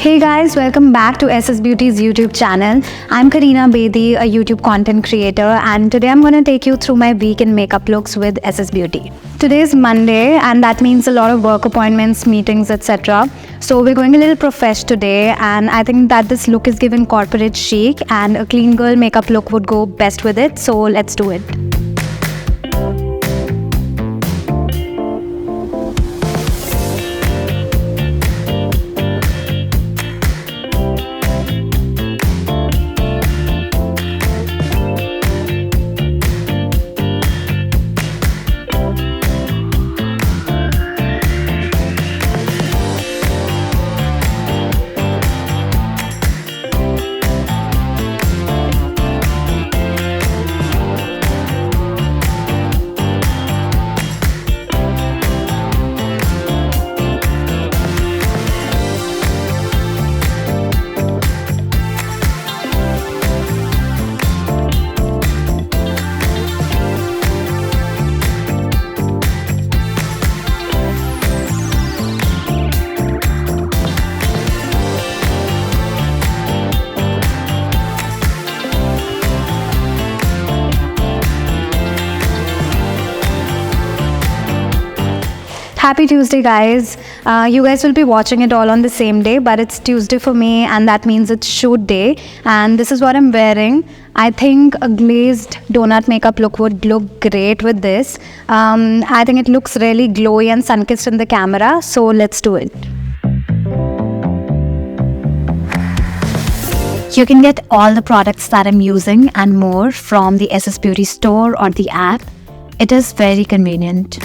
Hey guys, welcome back to SSBeauty's YouTube channel. I'm Karina, a YouTube content creator, and today I'm going to take you through my week in makeup looks with SSBeauty. Today is Monday and that means a lot of work appointments, meetings, etc. So we're going a little profesh today, and I think that this look is given corporate chic and a clean girl makeup look would go best with it. So let's do it. Happy Tuesday, guys. You guys will be watching it all on the same day, but it's Tuesday for me, and that means it's shoot day. And this is what I'm wearing. I think a glazed donut makeup look would look great with this. I think it looks really glowy and sun-kissed in the camera, so let's do it. You can get all the products that I'm using and more from the SSBeauty store or the app. It is very convenient.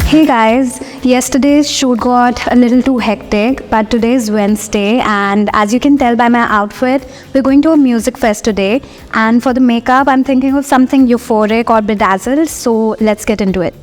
Hey guys, yesterday's shoot got a little too hectic, but today is Wednesday, and as you can tell by my outfit, we're going to a music fest today. And for the makeup, I'm thinking of something euphoric or bedazzled, so let's get into it.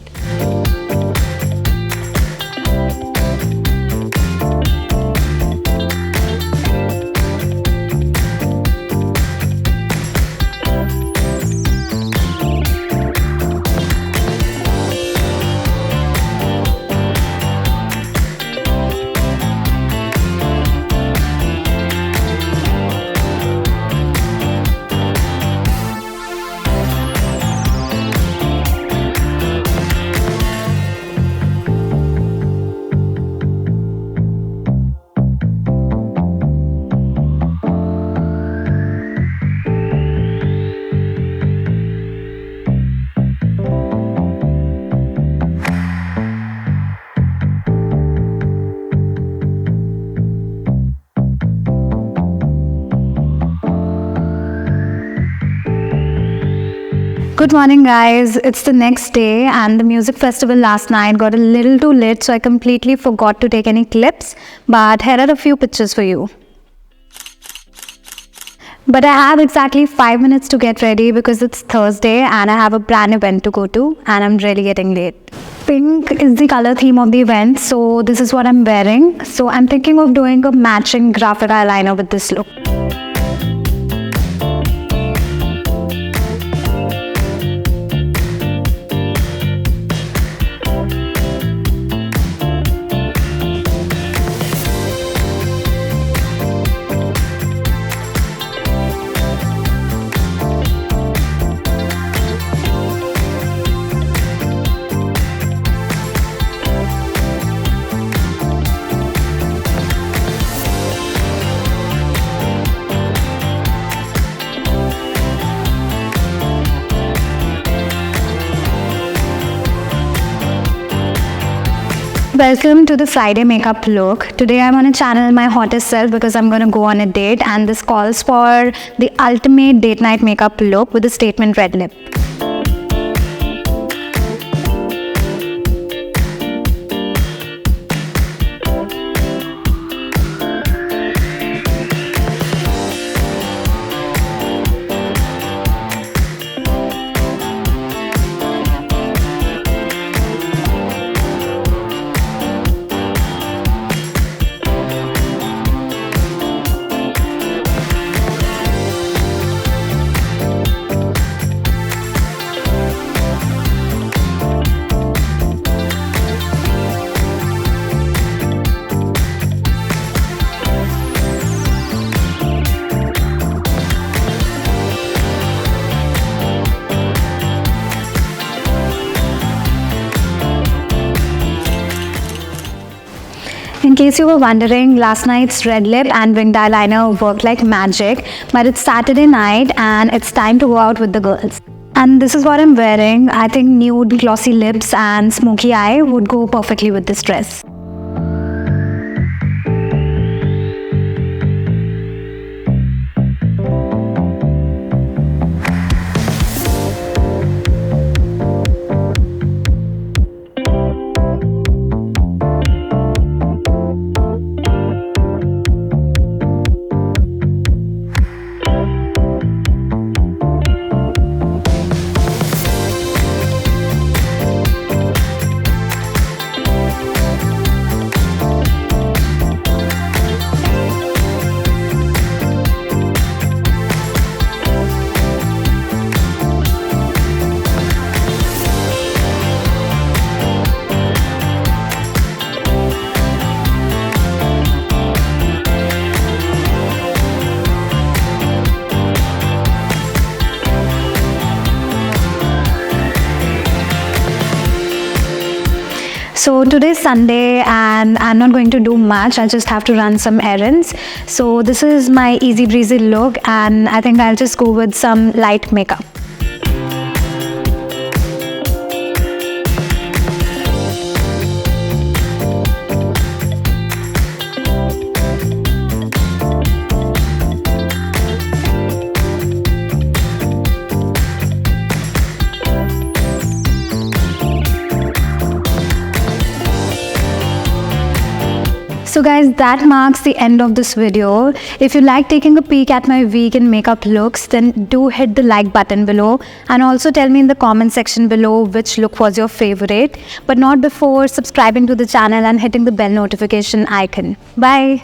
Good morning, guys. It's the next day, and the music festival last night got a little too lit, so I completely forgot to take any clips, but here are a few pictures for you. But I have exactly 5 minutes to get ready because it's Thursday and I have a brand event to go to, and I'm really getting late. Pink is the color theme of the event, so this is what I'm wearing. So I'm thinking of doing a matching graphic eyeliner with this look. Welcome to the Friday makeup look. Today I'm going to channel my hottest self because I'm going to go on a date, and this calls for the ultimate date night makeup look with a statement red lip. In case you were wondering, last night's red lip and winged eyeliner worked like magic, but it's Saturday night and it's time to go out with the girls. And this is what I'm wearing. I think nude glossy lips and smoky eye would go perfectly with this dress. So today's Sunday and I'm not going to do much. I just have to run some errands. So this is my easy breezy look, and I think I'll just go with some light makeup. So guys, that marks the end of this video. If you like taking a peek at my week in makeup looks, then do hit the like button below, and also tell me in the comment section below which look was your favorite, but not before subscribing to the channel and hitting the bell notification icon. Bye.